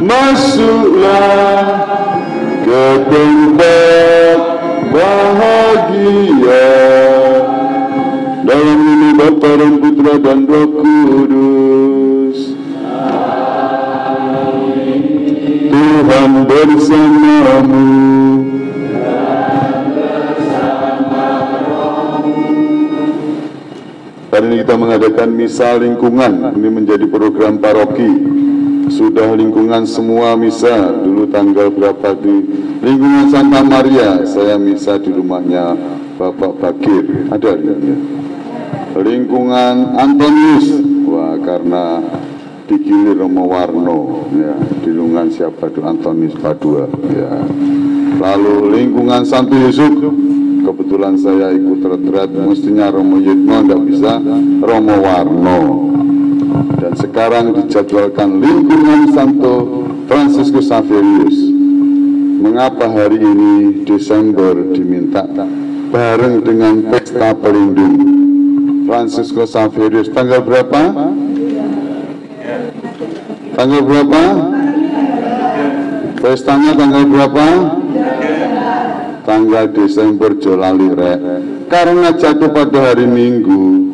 Masuklah ke tempat bahagia dalam nama Bapa dan Putra dan Roh Kudus. Tuhan bersamamu. Hari ini kita mengadakan misa lingkungan. Ini menjadi program paroki. Sudah lingkungan semua misa. Dulu tanggal berapa di lingkungan Santa Maria, saya misa di rumahnya Bapak Bakir. Ada ya. Lingkungan Antonius, wah karena digilir Romo Warno ya. Di lingkungan siapa itu Antonius Padua ya. Lalu lingkungan Santo Yusuf, kebetulan saya ikut retret, mestinya Romo Yitno, tidak bisa Romo Warno. Dan sekarang dijadwalkan lingkungan Santo Fransiskus Xaverius. Mengapa hari ini Desember diminta bareng dengan pesta pelindung Fransiskus Xaverius? Tanggal berapa? Tanggal berapa? Pestanya tanggal berapa? Tanggal Desember Jolali rek. Karena jatuh pada hari Minggu.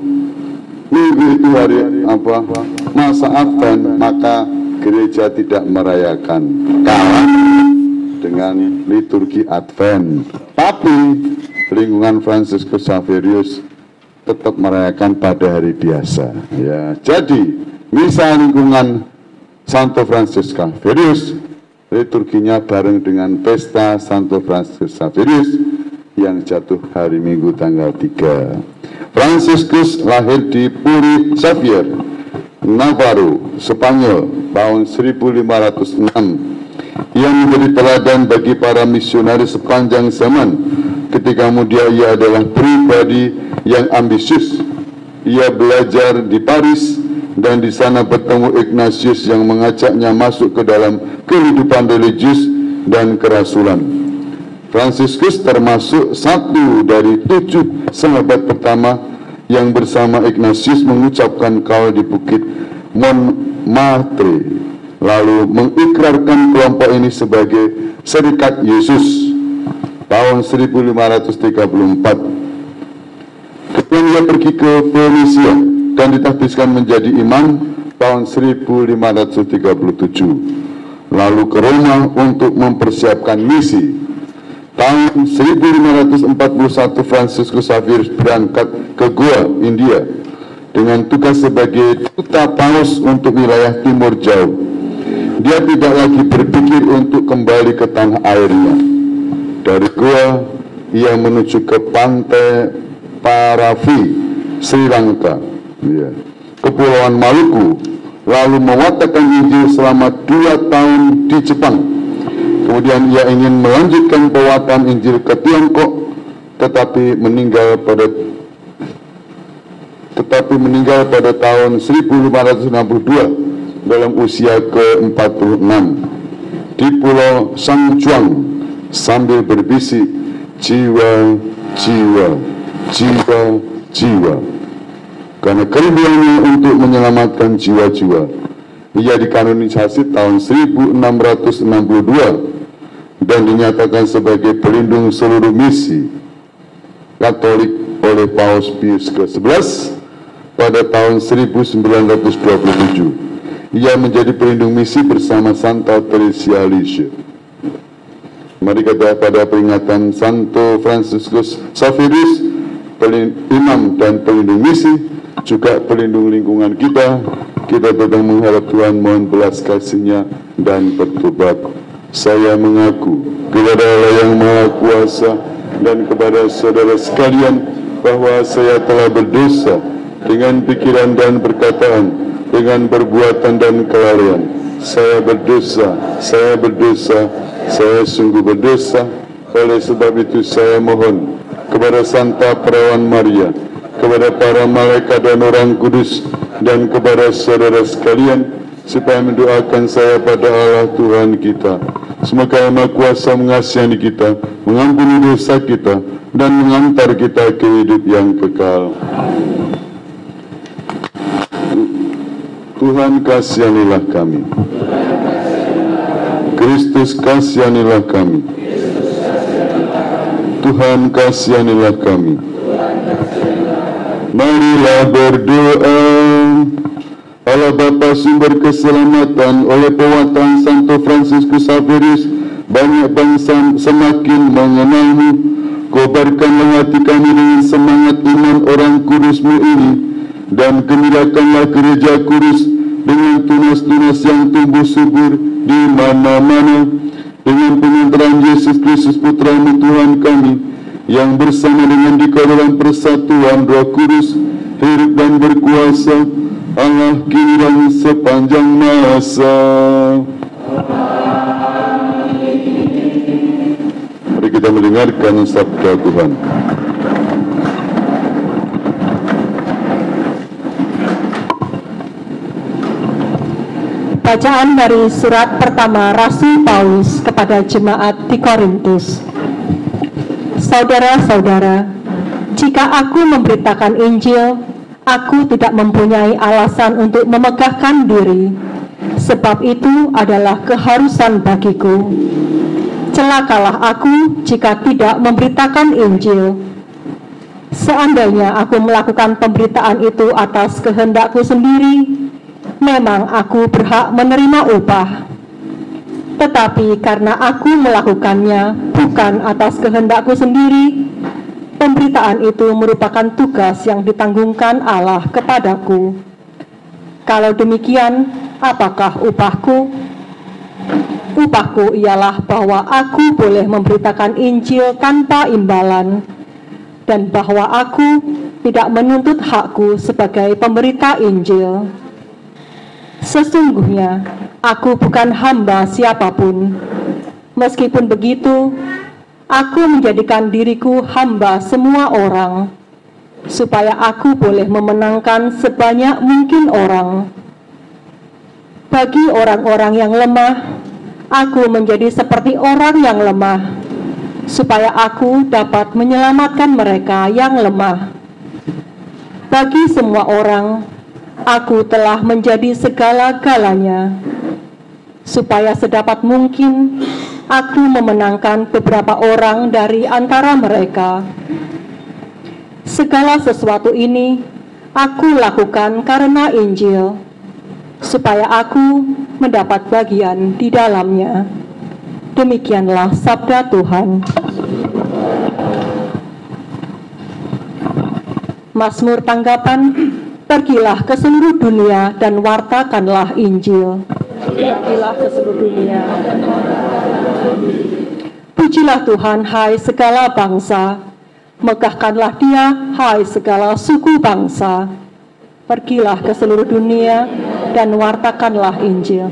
Minggu itu hari apa? Masa Advent, maka gereja tidak merayakan, kalah dengan liturgi Advent. Tapi lingkungan Fransiskus Xaverius tetap merayakan pada hari biasa. Ya, jadi misa lingkungan Santo Fransiskus Xaverius, liturginya bareng dengan pesta Santo Fransiskus Xaverius yang jatuh hari Minggu tanggal 3. Fransiskus lahir di Puri Xavier, Navarro, Spanyol tahun 1506. Ia menjadi teladan bagi para misionaris sepanjang zaman. Ketika muda ia adalah pribadi yang ambisius. Ia belajar di Paris dan di sana bertemu Ignatius yang mengajaknya masuk ke dalam kehidupan religius dan kerasulan. Fransiskus termasuk satu dari 7 sahabat pertama yang bersama Ignatius mengucapkan kaul di Bukit Montmartre, lalu mengikrarkan kelompok ini sebagai Serikat Yesus tahun 1534. Kemudian ia pergi ke Fenisia dan ditahbiskan menjadi imam tahun 1537, lalu ke Roma untuk mempersiapkan misi. Tahun 1541 Fransiskus Xaverius berangkat ke Goa, India dengan tugas sebagai duta paus untuk wilayah timur jauh. Dia tidak lagi berpikir untuk kembali ke tanah airnya. Dari Goa, ia menuju ke pantai Paravi, Sri Lanka, Kepulauan Maluku, lalu mewatakkan Injil selama 2 tahun di Jepang. Kemudian ia ingin melanjutkan pewatan Injil ke Tiongkok, tetapi meninggal pada tahun 1562 dalam usia ke-46 di Pulau Sangchuang sambil berbisik, jiwa, jiwa, jiwa, jiwa. Karena kerinduannya untuk menyelamatkan jiwa-jiwa, ia dikanonisasi tahun 1662 dan dinyatakan sebagai pelindung seluruh misi Katolik oleh Paus Pius ke-11 pada tahun 1927. Ia menjadi pelindung misi bersama Santa Teresia Lisieux. Mari kita pada peringatan Santo Fransiskus Xaverius, imam dan pelindung misi, juga pelindung lingkungan kita. Kita tetap mengharap Tuhan mohon belas kasih-Nya dan bertobat. Saya mengaku kepada Allah yang Maha Kuasa dan kepada saudara sekalian bahwa saya telah berdosa dengan pikiran dan perkataan, dengan perbuatan dan kelalaian. Saya berdosa, saya sungguh berdosa. Oleh sebab itu saya mohon kepada Santa Perawan Maria, kepada para malaikat dan orang kudus, dan kepada saudara sekalian, supaya mendoakan saya pada Allah Tuhan kita. Semoga Yang Maha Kuasa mengasihani kita, mengampuni dosa kita, dan mengantar kita ke hidup yang kekal. Tuhan kasihanilah kami. Kristus kasihanilah kami. Tuhan kasihanilah kami. Marilah berdoa. Allah Bapa sumber keselamatan, oleh pewatan Santo Fransiskus Xaverius, banyak bangsa semakin mengenalmu. Kobarkanlah hati kami dengan semangat iman orang kudus-Mu ini, dan gembirakanlah gereja kudus dengan tunas-tunas yang tumbuh subur di mana-mana, dengan pengantaran Yesus Kristus Putra-Mu Tuhan kami, yang bersama dengan Dikau dalam persatuan Roh Kudus, hidup dan berkuasa, Allah kini dan sepanjang masa. Mari kita mendengarkan sabda Tuhan. Bacaan dari surat pertama Rasul Paulus kepada jemaat di Korintus. Saudara-saudara, jika aku memberitakan Injil, aku tidak mempunyai alasan untuk memegahkan diri, sebab itu adalah keharusan bagiku. Celakalah aku jika tidak memberitakan Injil. Seandainya aku melakukan pemberitaan itu atas kehendakku sendiri, memang aku berhak menerima upah. Tetapi karena aku melakukannya bukan atas kehendakku sendiri, pemberitaan itu merupakan tugas yang ditanggungkan Allah kepadaku. Kalau demikian, apakah upahku? Upahku ialah bahwa aku boleh memberitakan Injil tanpa imbalan, dan bahwa aku tidak menuntut hakku sebagai pemberita Injil. Sesungguhnya, aku bukan hamba siapapun. Meskipun begitu, aku menjadikan diriku hamba semua orang, supaya aku boleh memenangkan sebanyak mungkin orang. Bagi orang-orang yang lemah, aku menjadi seperti orang yang lemah, supaya aku dapat menyelamatkan mereka yang lemah. Bagi semua orang, aku telah menjadi segala-galanya, supaya sedapat mungkin aku memenangkan beberapa orang dari antara mereka. Segala sesuatu ini aku lakukan karena Injil, supaya aku mendapat bagian di dalamnya. Demikianlah sabda Tuhan. Mazmur tanggapan. Pergilah ke seluruh dunia dan wartakanlah Injil. Pergilah ke seluruh dunia. Pujilah Tuhan, hai segala bangsa. Megahkanlah Dia, hai segala suku bangsa. Pergilah ke seluruh dunia dan wartakanlah Injil.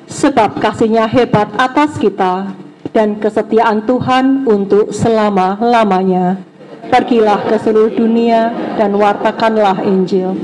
Sebab kasih-Nya hebat atas kita dan kesetiaan Tuhan untuk selama-lamanya. Pergilah ke seluruh dunia dan wartakanlah Injil.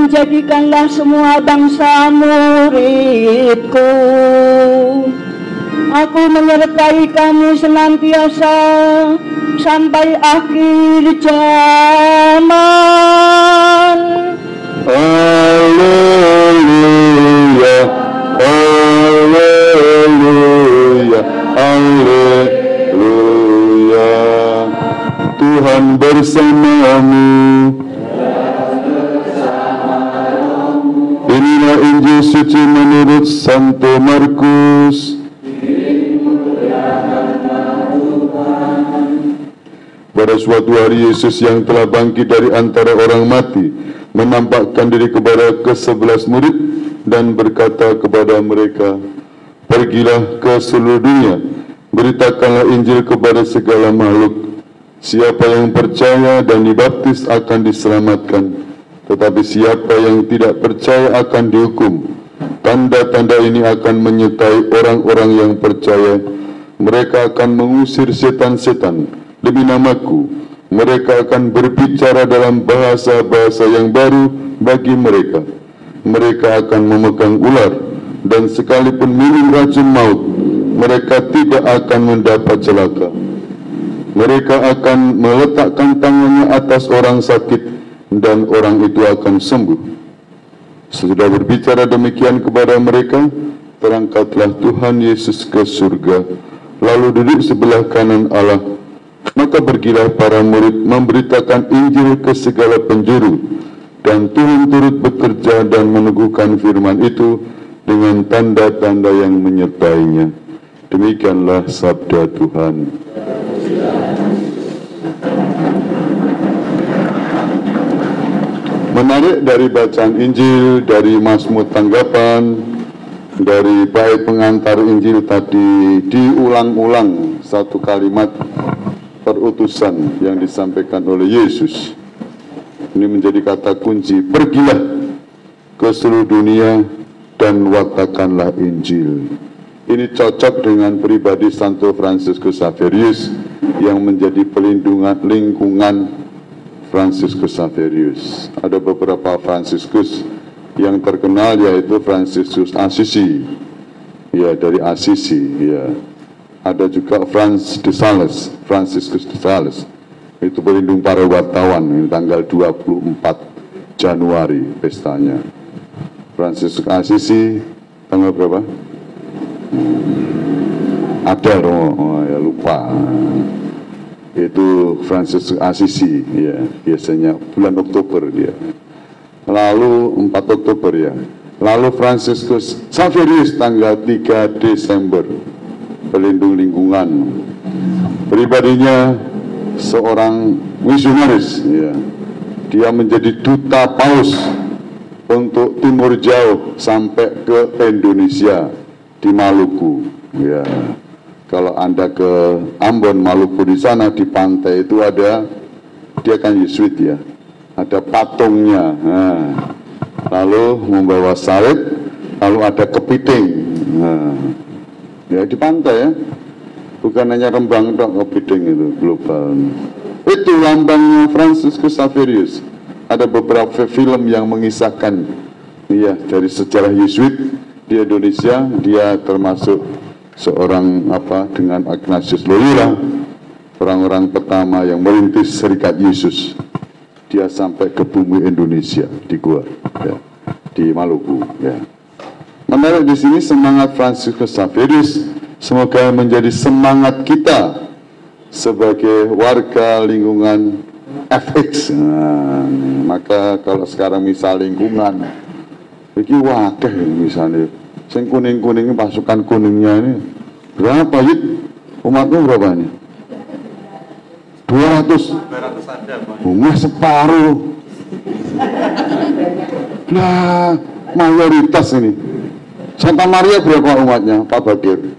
dan jadikanlah semua bangsa muridku. Aku menyertai kamu senantiasa sampai akhir zaman. Haleluya, haleluya, haleluya. Tuhan bersamamu. Inilah Injil suci menurut Santo Markus. Pada suatu hari Yesus yang telah bangkit dari antara orang mati menampakkan diri kepada ke-11 murid dan berkata kepada mereka, "Pergilah ke seluruh dunia, beritakanlah Injil kepada segala makhluk. Siapa yang percaya dan dibaptis akan diselamatkan, tetapi siapa yang tidak percaya akan dihukum. Tanda-tanda ini akan menyertai orang-orang yang percaya. Mereka akan mengusir setan-setan demi namaku. Mereka akan berbicara dalam bahasa-bahasa yang baru bagi mereka. Mereka akan memegang ular, dan sekalipun minum racun maut, mereka tidak akan mendapat celaka. Mereka akan meletakkan tangannya atas orang sakit, dan orang itu akan sembuh." Sesudah berbicara demikian kepada mereka, terangkatlah Tuhan Yesus ke surga, lalu duduk sebelah kanan Allah. Maka pergilah para murid memberitakan Injil ke segala penjuru, dan Tuhan turut bekerja dan meneguhkan firman itu dengan tanda-tanda yang menyertainya. Demikianlah sabda Tuhan. Menarik dari bacaan Injil, dari Mazmur tanggapan, dari bait pengantar Injil tadi, diulang-ulang satu kalimat perutusan yang disampaikan oleh Yesus. Ini menjadi kata kunci, pergilah ke seluruh dunia dan wartakanlah Injil. Ini cocok dengan pribadi Santo Fransiskus Xaverius yang menjadi pelindungan lingkungan Fransiskus Xaverius. Ada beberapa Fransiskus yang terkenal, yaitu Fransiskus Assisi, ya, dari Assisi, ya. Ada juga Franciscus de Sales, itu pelindung para wartawan. Ini tanggal 24 Januari pestanya. Fransiskus Assisi tanggal berapa? Ada ya lupa. Itu Fransiskus Assisi, ya, biasanya bulan Oktober dia. Lalu 4 Oktober ya. Lalu Fransiskus Xaverius tanggal 3 Desember, pelindung lingkungan. Pribadinya seorang misionaris, ya. Dia menjadi duta paus untuk Timur Jauh sampai ke Indonesia di Maluku, ya. Kalau Anda ke Ambon, Maluku, di sana di pantai itu ada, dia kan Yesuit ya, ada patungnya. Nah, lalu membawa salib, lalu ada kepiting. Nah, ya di pantai ya, bukan hanya Rembang dong, kepiting itu global. Itu lambangnya Fransiskus Xaverius. Ada beberapa film yang mengisahkan, ya, dari sejarah Yesuit di Indonesia. Dia termasuk seorang dengan Ignatius Loyola, orang-orang pertama yang merintis Serikat Yesus. Dia sampai ke bumi Indonesia di Goa, ya, di Maluku, ya. Menarik di sini semangat Fransiskus Xaverius, semoga menjadi semangat kita sebagai warga lingkungan FX. Nah, maka kalau sekarang misal lingkungan, ini wakil misalnya, yang kuning-kuning, pasukan kuningnya ini berapa yuk? Umatnya berapa ini? 200 ada, bunga separuh. Nah, mayoritas ini. Santa Maria berapa umatnya, Pak Bagir?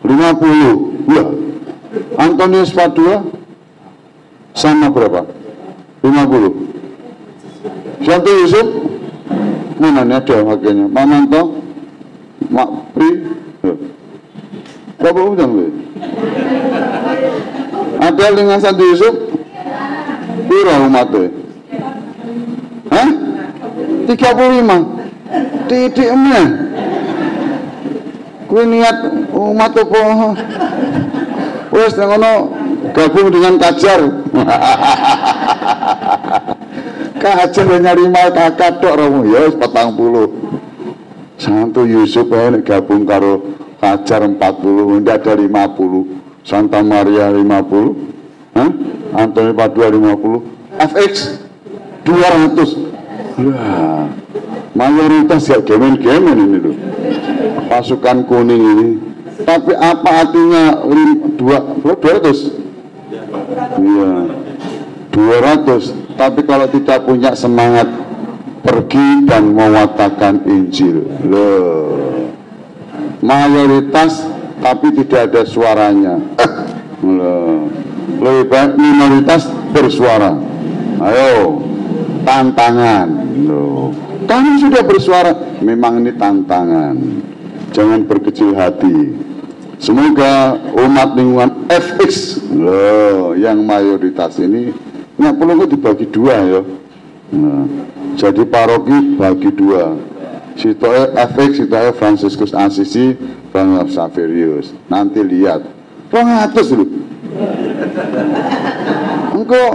50. Ya. Antonius Padua sama berapa? 50. Santo Yusuf mana nih, ada wakilnya? Pak Manto, Mak Pri, berapa undang loh? Ada dengan Santo Yusuf? Pura umatnya? 35 titiknya kuwi niat umat apa wis ngono gabung dengan Kajar Kajar nyari mal kakak tok romo ya wis 40 Santo Yusuf gabung karo Kajar 40 ndak ada 50 Santa Maria 50 Antoni Padua 50 FX 200 lah mayoritas ya gemen-gemen ini loh pasukan kuning ini tapi apa artinya 200 iya 200 tapi kalau tidak punya semangat pergi dan mewatakan Injil loh mayoritas tapi tidak ada suaranya loh lebih baik minoritas bersuara ayo tantangan loh kami sudah bersuara memang ini tantangan jangan berkecil hati semoga umat lingkungan FX loh yang mayoritas ini nggak perlu dibagi dua ya nah, jadi paroki bagi dua sitoe FX sitoe Fransiskus Assisi Bang Saverius nanti lihat 200 loh engkau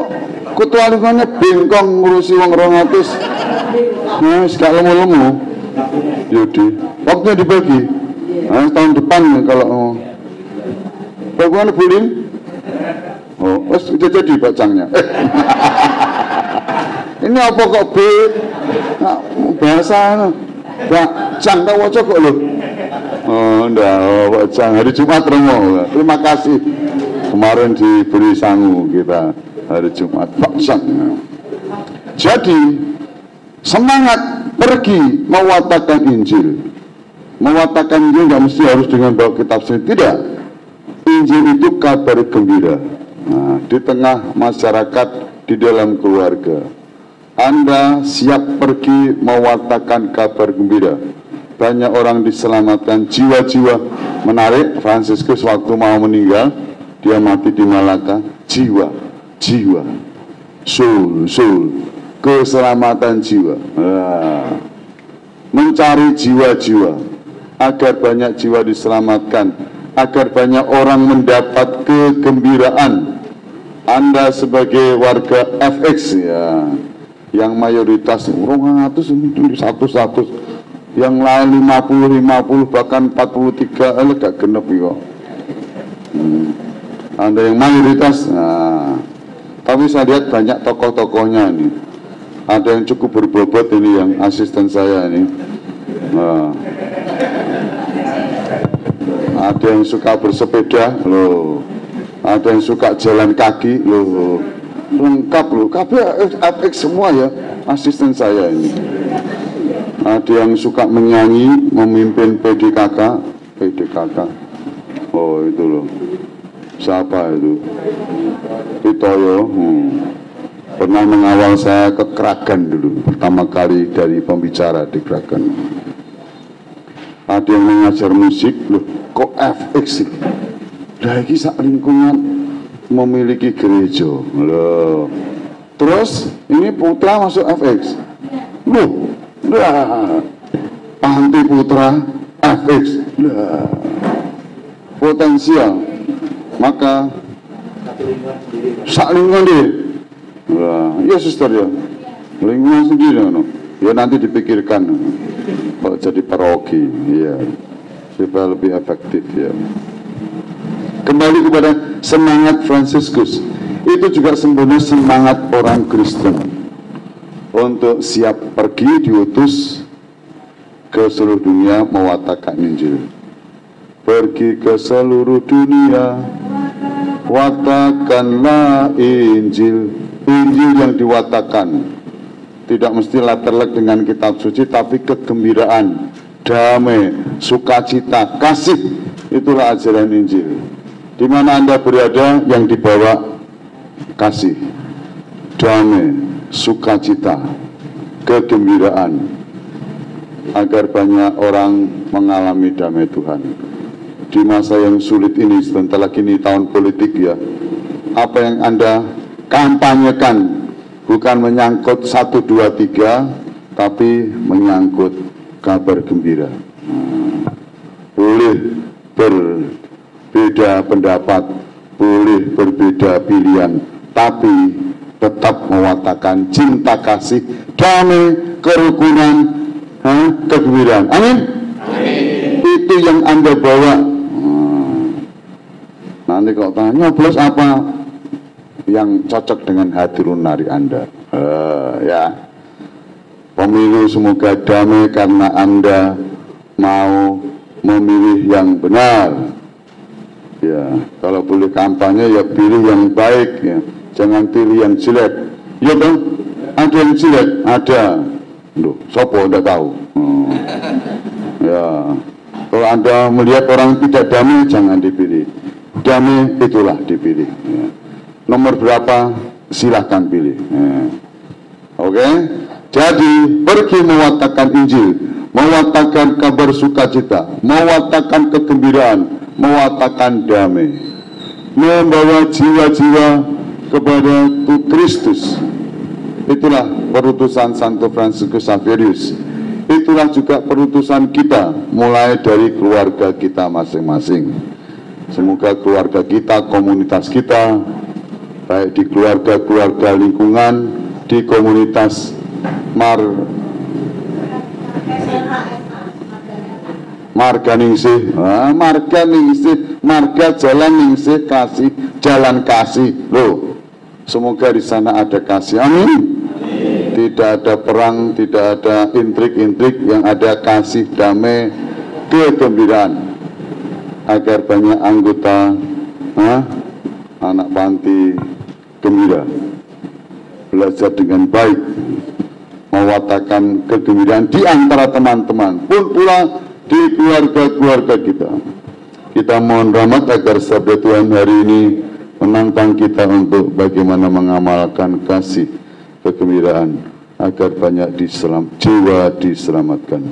ketua lingkungannya bengkong ngurusi wong 200 nah gak lemu-lemu yaudah waktunya dibagi nah, tahun depan kalau bagaimana bulin oh sudah jadi bacangnya ini apa kok B nah, bahasa bacang tak wajah kok loh oh enggak bacang hari Jumat romo terima kasih kemarin diberi sangu kita hari Jumat bacang jadi semangat pergi mewatakan Injil mewatakan Injil tidak mesti harus dengan bawa kitab suci tidak Injil itu kabar gembira nah, di tengah masyarakat di dalam keluarga Anda siap pergi mewatakan kabar gembira banyak orang diselamatkan jiwa-jiwa menarik Fransiskus waktu mau meninggal dia mati di Malaka jiwa soul keselamatan jiwa mencari jiwa-jiwa agar banyak jiwa diselamatkan agar banyak orang mendapat kegembiraan Anda sebagai warga FX ya yang mayoritas 200 100 yang lain 50 bahkan 43 gak genep kok Anda yang mayoritas nah, tapi saya lihat banyak tokoh-tokohnya nih ada yang cukup berbobot ini yang asisten saya ini nah, ada yang suka bersepeda loh ada yang suka jalan kaki loh lengkap loh FX semua ya asisten saya ini ada yang suka menyanyi memimpin PDKK oh itu loh siapa itu Pitoyo pernah mengawal saya ke Kragan dulu pertama kali dari pembicara di Kragan ada yang mengajar musik loh kok FX sih lagi sak lingkungan memiliki gereja loh terus ini putra masuk FX loh Panti Putra FX potensial maka sak lingkungan dia ya suster ya lingkungan sendiri no. Ya nanti dipikirkan kalau jadi paroki ya supaya lebih efektif ya kembali kepada semangat Fransiskus itu juga sebenarnya semangat orang Kristen untuk siap pergi diutus ke seluruh dunia mewatakan Injil pergi ke seluruh dunia watakanlah Injil yang diwatakan tidak mesti latar dengan kitab suci tapi kegembiraan damai sukacita kasih itulah ajaran Injil di mana Anda berada yang dibawa kasih damai sukacita kegembiraan agar banyak orang mengalami damai Tuhan di masa yang sulit ini sebentar lagi ini tahun politik ya apa yang Anda kampanyekan bukan menyangkut 1, 2, 3 tapi menyangkut kabar gembira. Boleh berbeda pendapat, boleh berbeda pilihan, tapi tetap mewatakan cinta kasih, damai, kerukunan, kegembiraan. Amin. Itu yang Anda bawa. Nanti kalau tanya nyoblos apa yang cocok dengan hati nurani Anda, ya. Pemilu semoga damai karena Anda mau memilih yang benar. Ya, kalau boleh kampanye ya pilih yang baik ya. Jangan pilih yang jelek. Ya dong, ada yang jelek, ada. Loh, sopo enggak tahu. Ya, kalau Anda melihat orang tidak damai, jangan dipilih. Damai itulah dipilih. Ya. Nomor berapa? Silahkan pilih. Ya. Oke? Jadi pergi mewatakan Injil, mewatakan kabar sukacita, mewatakan kegembiraan, mewatakan damai, membawa jiwa-jiwa kepada Kristus. Itulah perutusan Santo Fransiskus Xaverius. Itulah juga perutusan kita, mulai dari keluarga kita masing-masing. Semoga keluarga kita, komunitas kita, baik di keluarga lingkungan, di komunitas marga ningsih, marga jalan ningsih, kasih, jalan kasih. Loh, semoga di sana ada kasih. Amin. Tidak ada perang, tidak ada intrik-intrik, yang ada kasih, damai, kegembiraan, agar banyak anggota anak panti gembira, belajar dengan baik, mewatakan kegembiraan di antara teman-teman, pun pula di keluarga-keluarga kita. Kita mohon rahmat agar sabda Tuhan hari ini menantang kita untuk bagaimana mengamalkan kasih, kegembiraan, agar banyak jiwa diselamatkan.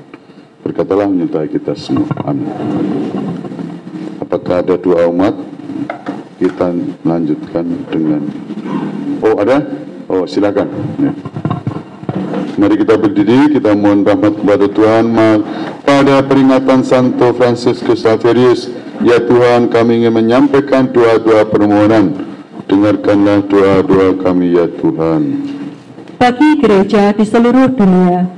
Berkatalah menyertai kita semua. Amin. Apakah ada doa umat? Kita lanjutkan dengan... Oh, ada? Oh, silakan. Ya. Mari kita berdiri, kita mohon rahmat kepada Tuhan pada peringatan Santo Fransiskus Xaverius. Ya Tuhan, kami ingin menyampaikan doa-doa permohonan. Dengarkanlah doa-doa kami ya Tuhan. Bagi gereja di seluruh dunia,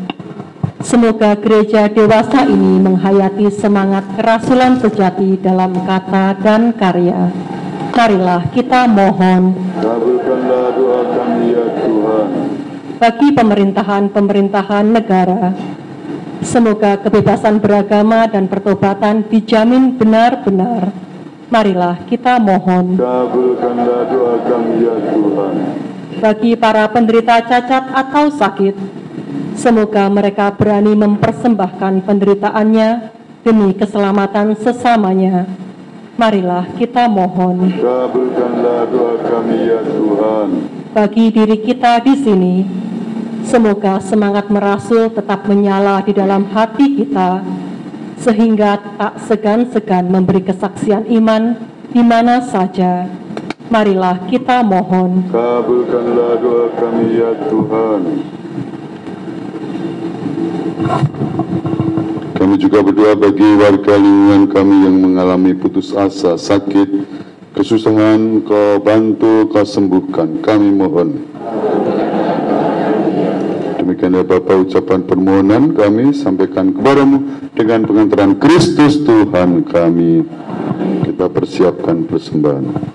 semoga gereja dewasa ini menghayati semangat kerasulan sejati dalam kata dan karya. Marilah kita mohon. Kabulkanlah doa kami ya Tuhan. Bagi pemerintahan negara, semoga kebebasan beragama dan pertobatan dijamin benar-benar. Marilah kita mohon. Kabulkanlah doa kami ya Tuhan. Bagi para penderita cacat atau sakit, semoga mereka berani mempersembahkan penderitaannya demi keselamatan sesamanya. Marilah kita mohon. Kabulkanlah doa kami ya Tuhan. Bagi diri kita di sini, semoga semangat merasul tetap menyala di dalam hati kita, sehingga tak segan-segan memberi kesaksian iman di mana saja. Marilah kita mohon. Kabulkanlah doa kami ya Tuhan. Kami juga berdoa bagi warga lingkungan kami yang mengalami putus asa, sakit, kesusahan. Kau bantu, Kau sembuhkan. Kami mohon. Demikianlah Bapa, ucapan permohonan kami sampaikan kepadamu dengan pengantaran Kristus Tuhan kami. Kita persiapkan persembahan.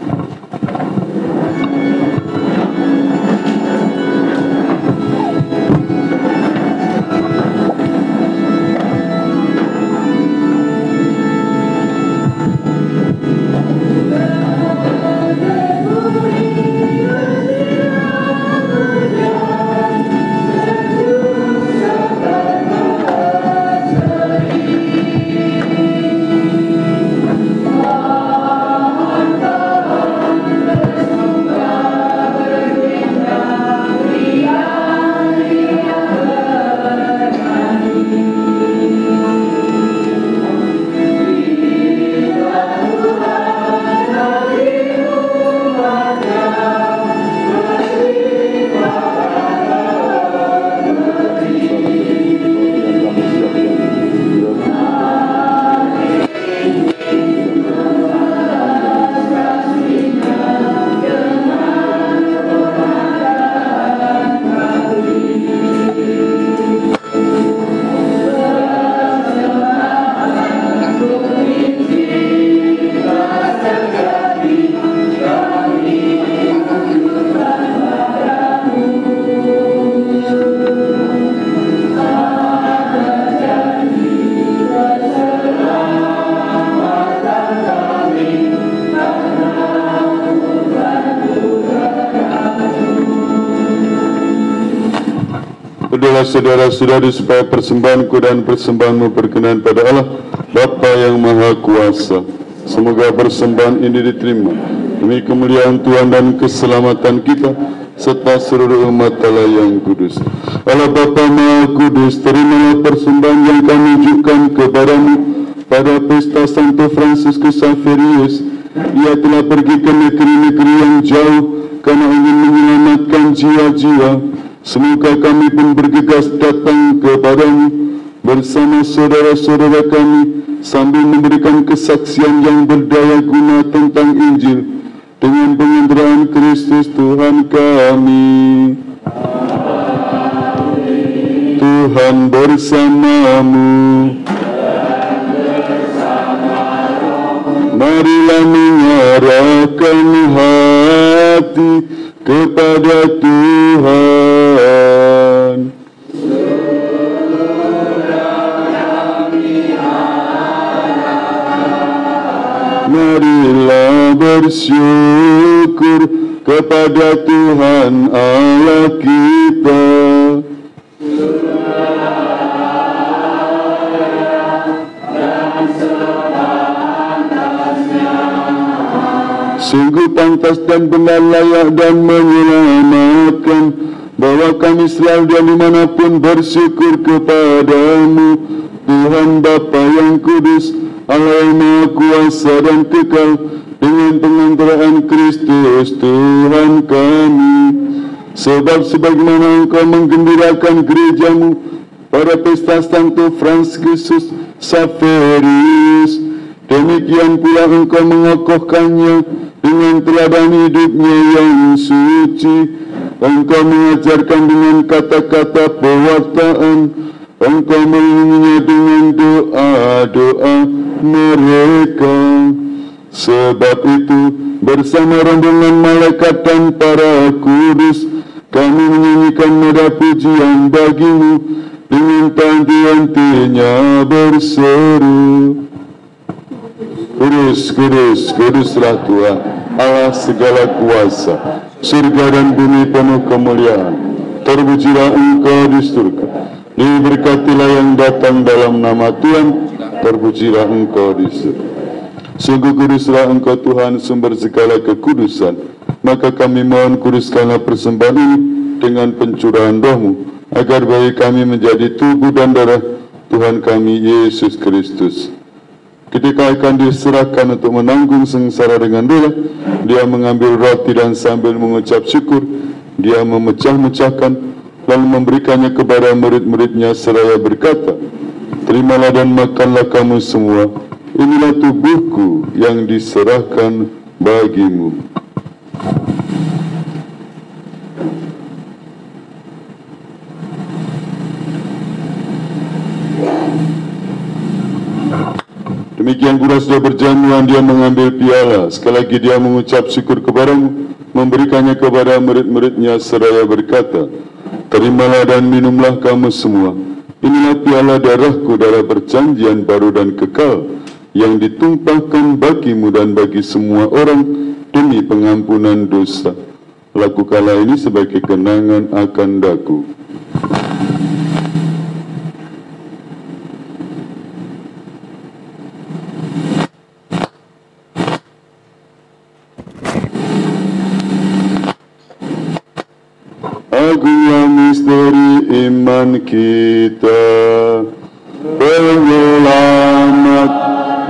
Berdoalah saudara-saudari supaya persembahanku dan persembahanmu berkenan pada Allah Bapa yang Maha Kuasa. Semoga persembahan ini diterima demi kemuliaan Tuhan dan keselamatan kita serta seluruh umat Allah yang kudus. Allah Bapa Maha Kudus, terimalah persembahan yang kami ucapkan kepadamu pada pesta Santo Fransiskus Xaverius. Ia telah pergi ke negeri-negeri yang jauh karena ingin menyelamatkan jiwa-jiwa. Semoga kami pun bergegas datang kepadamu bersama saudara-saudara kami sambil memberikan kesaksian yang berdaya guna tentang Injil dengan penginderaan Kristus Tuhan kami. Tuhan bersamamu. Marilah mengarahkan hati kepada Tuhan. Marilah bersyukur kepada Tuhan Allah kita. Sungguh pantas dan benar, layak dan menyelamatkan, bahwa kami selalu dan dimanapun bersyukur kepadamu, Tuhan Bapa yang kudus, Allah yang Maha Kuasa dan kekal, dengan pengantaraan Kristus Tuhan kami. Sebab sebagaimana Engkau menggembirakan gerejamu pada pesta Santo Fransiskus Xaverius, demikian pula Engkau mengokohkannya dengan teladan hidupnya yang suci. Engkau mengajarkan dengan kata-kata pewartaan, Engkau melindunginya dengan doa-doa mereka. Sebab itu, bersama rombongan malaikat dan para kudus, kami menyanyikan nada pujian bagimu dengan tanti-tantinya berseru. Kudus, kudus, kuduslah Tuhan, Allah segala kuasa, surga dan bumi penuh kemuliaan. Terpujilah Engkau di surga, diberkatilah yang datang dalam nama Tuhan, terpujilah Engkau di surga. Sungguh kuduslah Engkau Tuhan, sumber segala kekudusan. Maka kami mohon, kuduskanlah persembahan ini dengan pencurahan roh-Mu, agar bagi kami menjadi tubuh dan darah Tuhan kami Yesus Kristus. Ketika akan diserahkan untuk menanggung sengsara dengan rela, Dia mengambil roti dan sambil mengucap syukur, Dia memecah-mecahkan, lalu memberikannya kepada murid-muridnya seraya berkata, terimalah dan makanlah kamu semua, inilah tubuhku yang diserahkan bagimu. Demikian pula sudah berjamuan, Dia mengambil piala. Sekali lagi Dia mengucap syukur kepadamu, memberikannya kepada murid-muridnya seraya berkata, terimalah dan minumlah kamu semua, inilah piala darahku, darah perjanjian baru dan kekal, yang ditumpahkan bagimu dan bagi semua orang demi pengampunan dosa. Lakukanlah ini sebagai kenangan akan daku. Agunglah misteri iman kita, penyelamat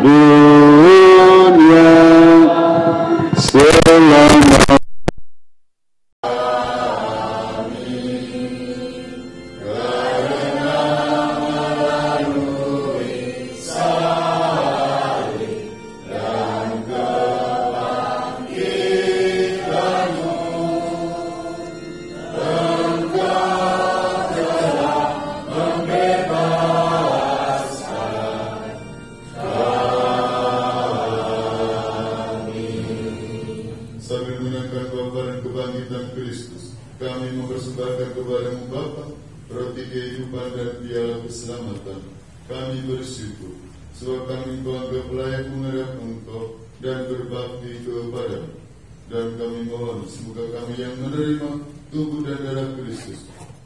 dunia selama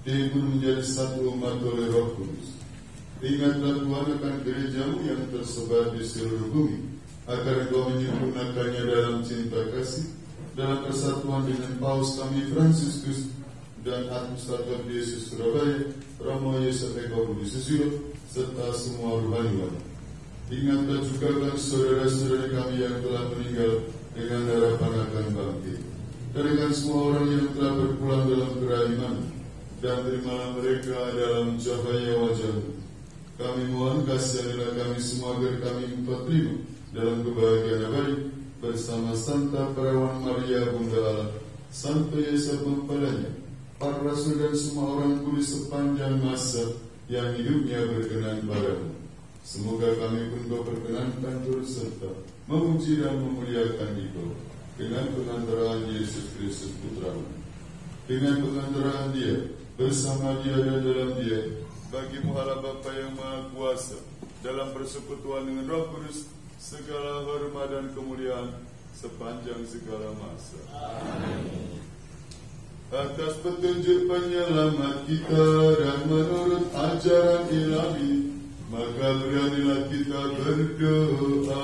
dihimpun menjadi satu umat oleh Roh Kudus. Ingatlah Tuhan akan gerejamu yang tersebar di seluruh bumi, agar Engkau menyempurnakannya dalam cinta kasih, dalam persatuan dengan Paus kami Fransiskus dan Administrator Yesus Surabaya, Romo Yosef Eko Budi Susilo, serta semua rohaniwan. Ingatlah juga bagi saudara-saudara kami yang telah meninggal dengan harapan akan bangkit, dan dengan semua orang yang telah berpulang dalam kerahiman, dan terimalah mereka dalam cahaya wajah-Mu. Kami mohon kasihanilah kami semua agar kami dapat terima dalam kebahagiaan abadi bersama Santa Perawan Maria Bunda Allah, Santo Yosef Mempelanya, para rasul dan semua orang kudus sepanjang masa yang hidupnya berkenan padamu. Semoga kami pun Kau perkenankan turut serta memuji dan memuliakan Engkau dengan pengantaraan Yesus Kristus Putra-Mu, dengan pengantaraan Dia, bersama Dia dan dalam Dia, bagi-Mu Allah Bapa yang Maha Kuasa, dalam persekutuan dengan Roh Kudus, segala hormat dan kemuliaan sepanjang segala masa. Amin. Atas petunjuk penyelamat kita dan menurut ajaran ilahi, maka beranilah kita berdoa.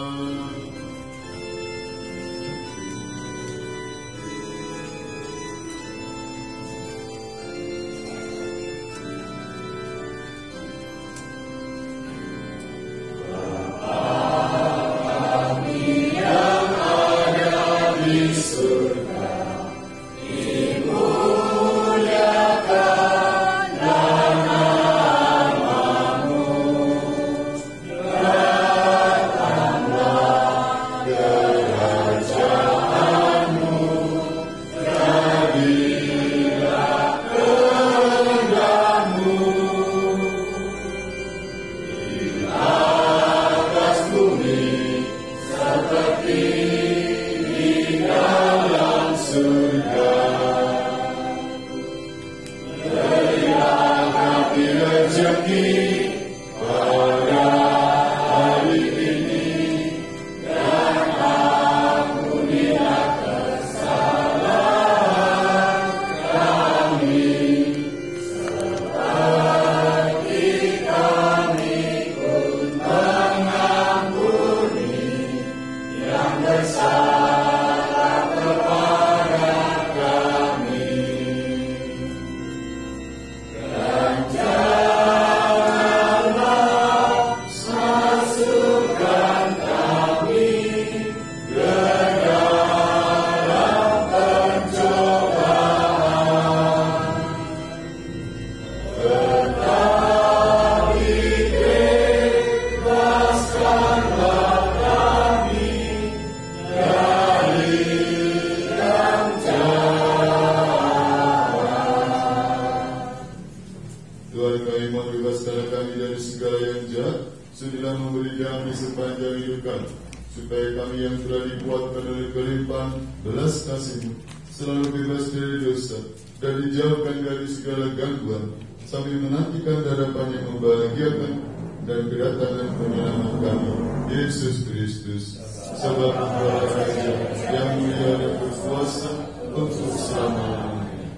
Yesus Kristus, sebab Engkau Raja yang mulia dan berkuasa untuk selama-lamanya.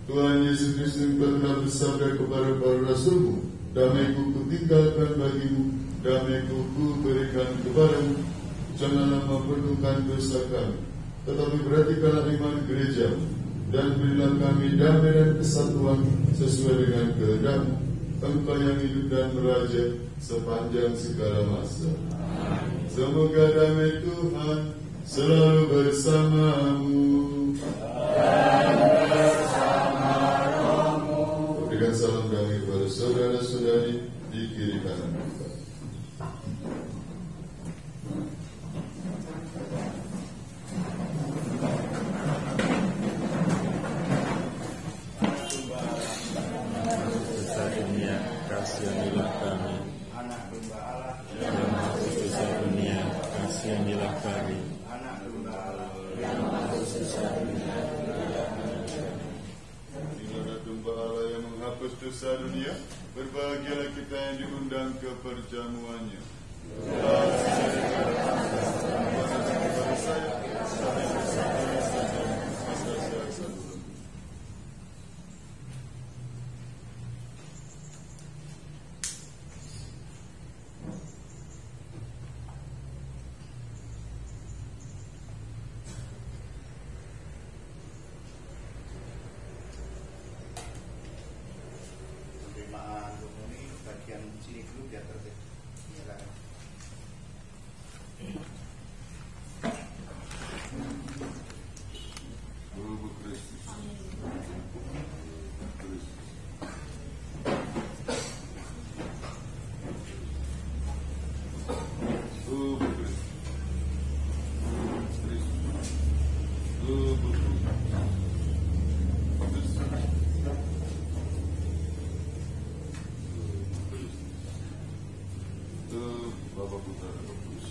Tuhan Yesus Kristus telah bersabda kepada para rasul-Mu, damai-Ku kutinggalkan bagimu, damai-Ku kuberikan kepadamu. Janganlah memperlukan dosa kami, tetapi perhatikanlah iman gereja-Mu, dan berilah kami damai dan kesatuan sesuai dengan kehendak-Mu, Engkau yang hidup dan meraja sepanjang segala masa. Semoga damai Tuhan selalu bersamamu dan bersama rohmu. Berikan salam damai kepada saudara-saudari di kiri kanan kita. Kasihanilah kami, anak domba Allah yang masuk susah dunia, kasihanilah kami, anak domba Allah yang masuk susah dunia, anak domba Allah yang menghapus dosa dunia, berbahagialah kita yang diundang ke perjamuannya. biar tertib. Silakan. Tubuh Kristus. Bapak Putra dan Roh Kudus.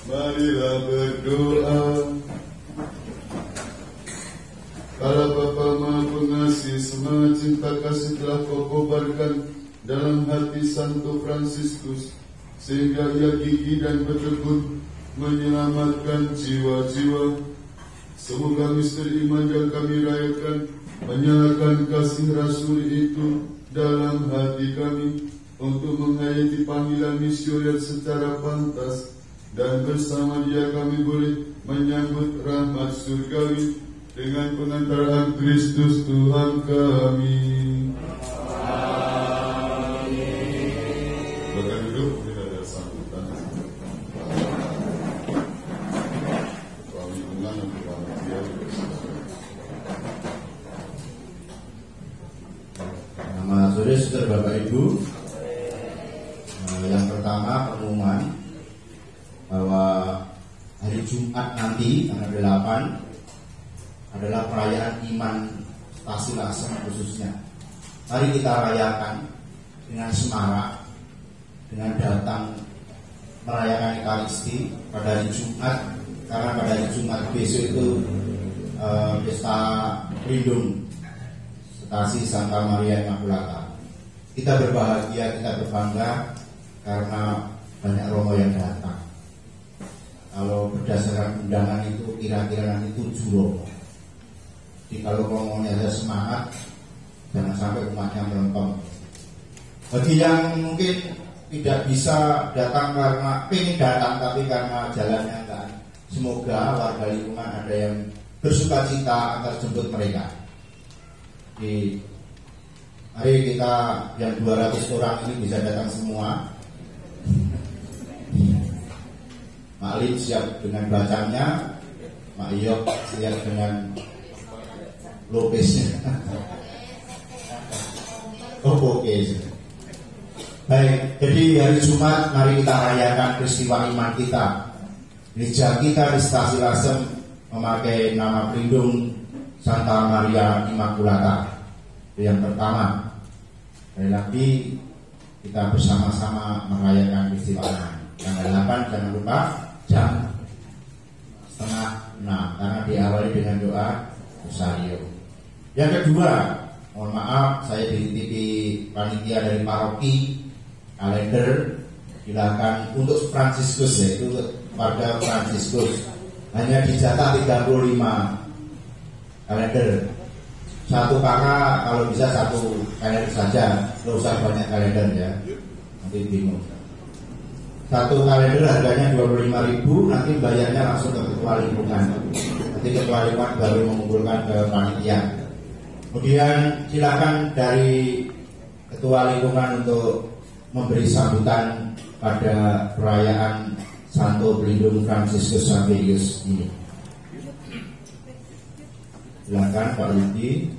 Marilah berdoa. Allah Bapa Maha Pengasih, semangat cinta kasih telah Kau kobarkan dalam hati Santo Fransiskus, sehingga ia gigih dan bertekun menyelamatkan jiwa-jiwa. Semoga misteri iman yang kami rayakan menyalakan kasih Rasul itu dalam hati kami untuk menghayati panggilan misioner secara pantas, dan bersama Dia kami boleh menyambut rahmat surgawi dengan pengantaran Kristus Tuhan kami. Silakan duduk, kita ada sambutan. Kami undang untuk panitia. Nama saudara Bapak Ibu. Yang pertama pengumuman bahwa hari Jumat nanti tanggal 8 adalah perayaan iman Stasi Lasem khususnya. Mari kita rayakan dengan semarak, dengan datang merayakan Ekaristi pada hari Jumat, karena pada hari Jumat besok itu pesta pelindung Stasi Santa Maria Immaculata. Kita berbahagia, kita berbangga karena banyak romo yang datang. Kalau berdasarkan undangan itu kira-kira nanti 7 romo. Jadi kalau romonya ada semangat, jangan sampai umatnya melempem. Bagi yang mungkin tidak bisa datang karena ingin datang tapi karena jalannya enggak, semoga warga lingkungan ada yang bersuka cita antar jemput mereka. Jadi mari kita yang 200 orang ini bisa datang semua. Mak Lin siap dengan bacanya, Mak Iyok siap dengan lopesnya. Oke. Baik, jadi hari Jumat mari kita rayakan peristiwa iman kita. Gereja kita di Stasi Lasem memakai nama pelindung Santa Maria Immaculata. Itu yang pertama. Sekali lagi kita bersama-sama merayakan peristiwa iman. Tanggal 8 jangan lupa jam 5:30 karena diawali dengan doa rosario. Yang kedua, mohon maaf saya dititipi panitia dari paroki kalender, silakan untuk Fransiskus, yaitu warga Fransiskus hanya dijatah 35 kalender. Satu kakak kalau bisa satu kalender saja, tidak usah banyak kalender ya, nanti bingung. Satu kalender harganya 25.000, nanti bayarnya langsung ke ketua lingkungan. Nanti ketua lingkungan baru mengumpulkan ke panitia. Kemudian silakan dari ketua lingkungan untuk memberi sambutan pada perayaan Santo Pelindung Fransiskus Xaverius ini. Silakan Pak Rudi.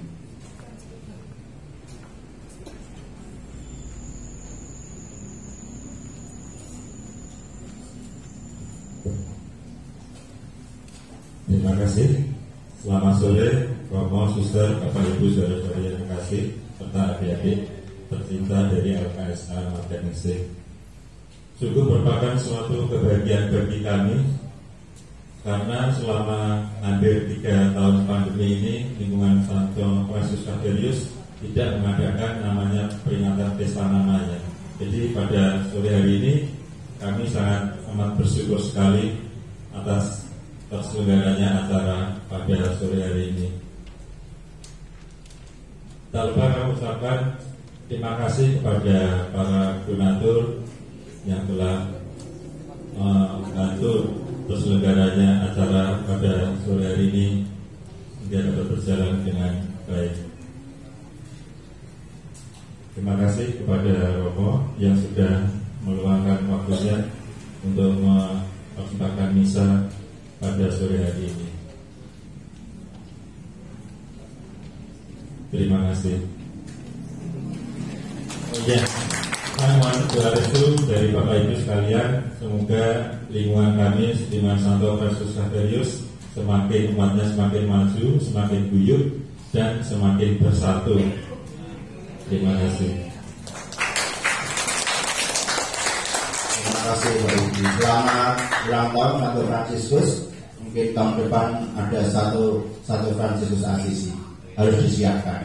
Terima kasih. Selamat sore, Romo, Suster, Bapak Ibu, saudara-saudari yang kasih, serta adik-adik tercinta dari LKSA Marganestik. Sungguh merupakan suatu kebahagiaan bagi kami karena selama hampir 3 tahun pandemi ini lingkungan Santo Fransiskus Xaverius tidak mengadakan namanya peringatan pesta namanya. Jadi pada sore hari ini kami sangat amat bersyukur sekali atas terselenggaranya acara pada sore hari ini. Tak lupa kami ucapkan terima kasih kepada para donatur yang telah membantu terselenggaranya acara pada sore hari ini hingga dapat berjalan dengan baik. Terima kasih kepada Romo yang sudah meluangkan waktunya untuk melaksanakan misa pada sore hari ini. Terima kasih. Ya, saya mohon doa restu dari Bapak Ibu sekalian, semoga lingkungan kami, lingkungan Santo Fransiskus Xaverius, semakin umatnya semakin maju, semakin guyup, dan semakin bersatu. Terima kasih. Terima kasih Bapak Ibu. Selamat ulang tahun Santo Fransiskus. Mungkin tahun depan ada satu Fransiskus Asisi harus disiapkan.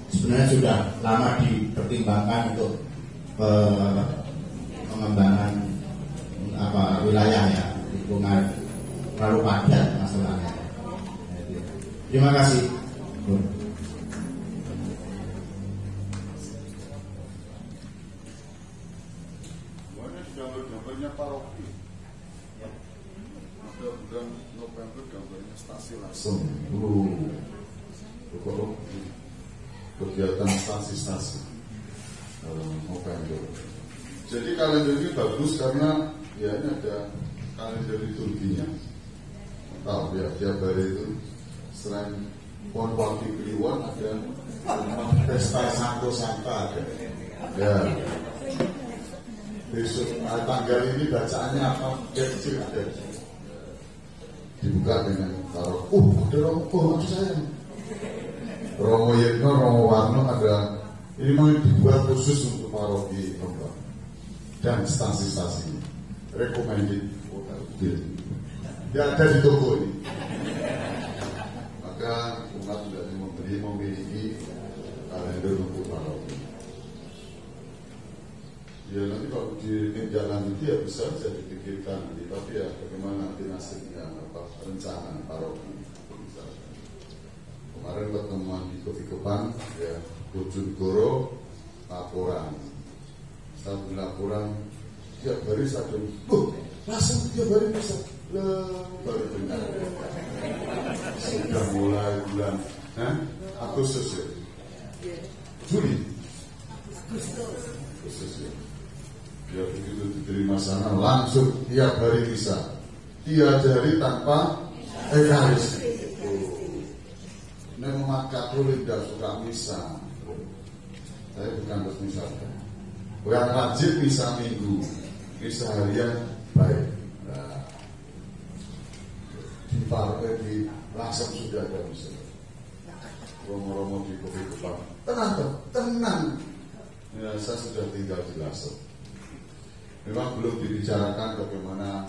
Sebenarnya sudah lama dipertimbangkan untuk pengembangan wilayah ya, lingkungan terlalu padat masalahnya. Terima kasih. stasi langsung kegiatan stasi-stasi November. Jadi kalender ini bagus karena ya ini ada kalender liturginya. Tahu ya, tiap hari itu selain Pon Wati Kliwon ada pesta Santo Santa ada. Ya. Besok tanggal ini bacaannya apa? Kecil ada. Dibuka dengan taruh. Ada Romo saya. Romo Yetno, Romo Warno ada. Ini mau dibuat khusus untuk paroki Rembang dan stasi-stasi. Recommended hotel bill. Ya ada di toko ini. Maka umat sudah memiliki kalender untuk paroki. Ya nanti kalau ditindaklanjuti ya bisa saja dipikirkan nanti, tapi ya bagaimana nanti nasibnya, apa rencana paroki. Kemarin pertemuan di Kopi-Kopan, ya Bojonegoro laporan, satu laporan tiap hari satu, langsung tiap hari bisa, baru benar. Sudah mulai bulan Agustus ya, Juli, Agustus ya. Ya begitu diterima sana langsung tiap hari bisa, tiap hari tanpa Ekaristi. Ini umat Katolik tidak suka misa. Saya bukan terus misa. Yang wajib misa minggu, misa harian baik. Nah, di partai di langsung sudah ada misa. Romo-romo di Kopi-Kopan. Tenang. Ya, saya sudah tinggal di Lasem. Memang belum dibicarakan bagaimana,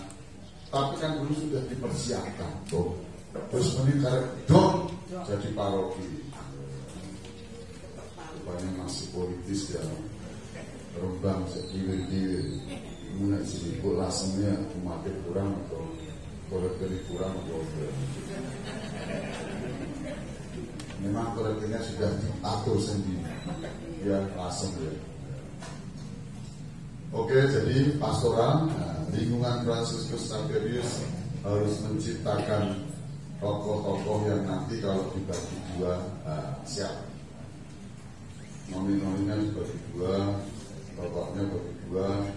tapi kan dulu sudah dipersiapkan tuh. Terus meningkat dong jadi paroki. Rupanya masih politis ya. Rembang sekilir-kilir. Mulai sini lasemnya makin kurang atau kolektornya kurang atau memang kolektornya sudah diatur sendiri. Ya lasem ya. Oke, jadi pastoral, lingkungan Fransiskus Xaverius harus menciptakan tokoh-tokoh yang nanti kalau dibagi dua siap. Nominalnya dibagi dua, bapaknya bagi dua,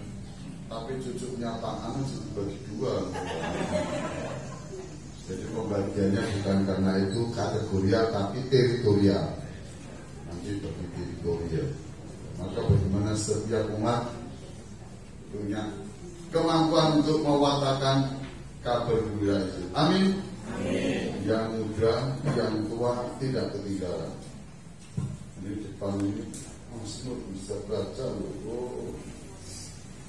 tapi cucunya Pak Anu dibagi dua. Jadi pembagiannya bukan karena itu kategorial tapi teritorial. Nanti bagi teritorial. Maka bagaimana setiap umat punya kemampuan untuk mewartakan kabar gembira itu. Amin. Amin. Yang muda, yang tua tidak ketinggalan. Ini depan ini Mas Nur bisa baca loh.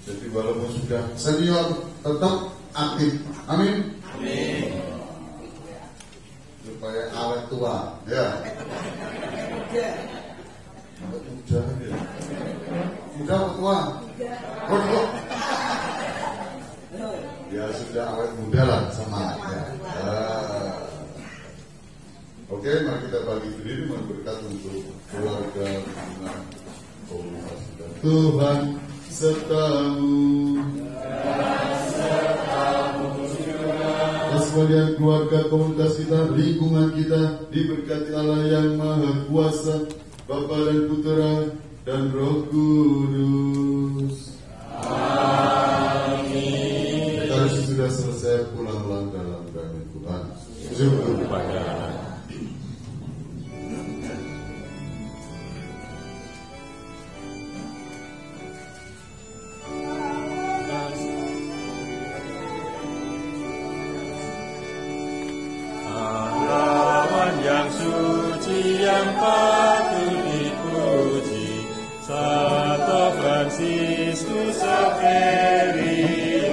Jadi walaupun sudah senior tetap aktif. Amin. Amin. Supaya awet tua, ya. Awet muda ya. Muda atau tua? Muda. Ya sudah awet muda lah sama ya. Oke, mari kita bagi diri berkat untuk keluarga dan komunitas kita. Tuhan sertamu. Sekalian keluarga komunitas kita, lingkungan kita diberkati Allah yang Maha Kuasa, Bapa dan Putera dan Roh Kudus. Amin. Kita sudah selesai pulang dalam damai Tuhan. Syukur kepada Allah. Yang suci yang patut dipuji, Santo Fransiskus Xaverius,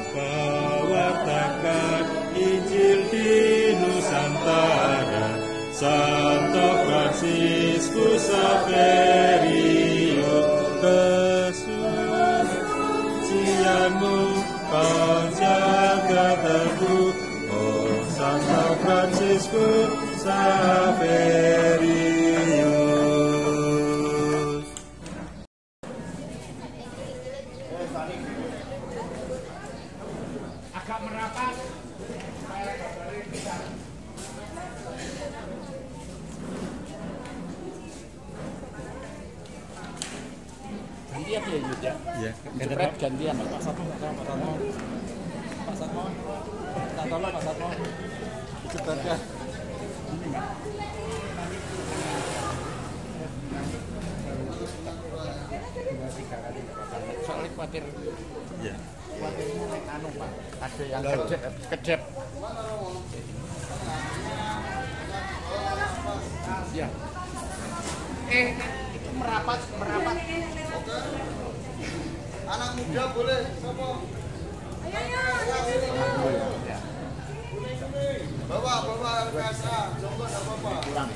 memperwartakan Injil di Nusantara. Santo Fransiskus Xaverius, kesucianmu kau jaga teguh. Santo Fransiskus Xaverius. Agak merapat. Gantian ya Yud ya? Iya. Jepret gantian. Pak Satmo, Pak Satmo, tak tolong Pak Satmo. Jepretnya. Ini Mbak. Soalnya khawatir. Iya. Khawatirnya naik anu Pak. Ada yang kedep. Ya. Itu merapat. Oke. Anak muda boleh, siapa? Ayo. Bawa LKSA, jongkok enggak apa-apa. Kurang.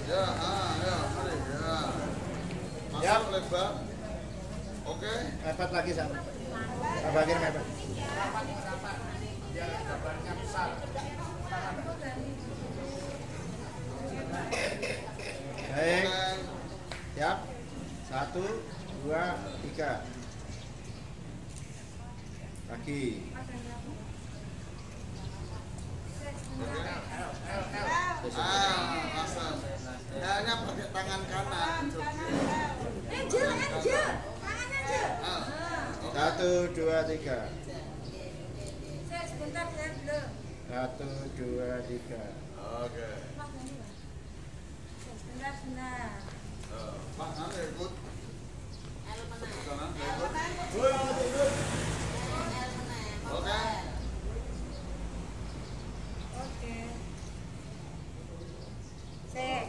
Ya, mari. Ya. Masuk lebar. Oke. Mepet lagi sama. Bagian mepet. Biar gambarnya besar. Baik. Siap. 1, 2, 3. Kaki. Masam. Hanya pakai tangan kanan. Angel. Tangan Angel. 1, 2, 3. Sebentar saya dulu. 1, 2, 3. Oke. Sebentar. Pak, nanti ikut. Oke.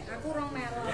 Aku rong merah.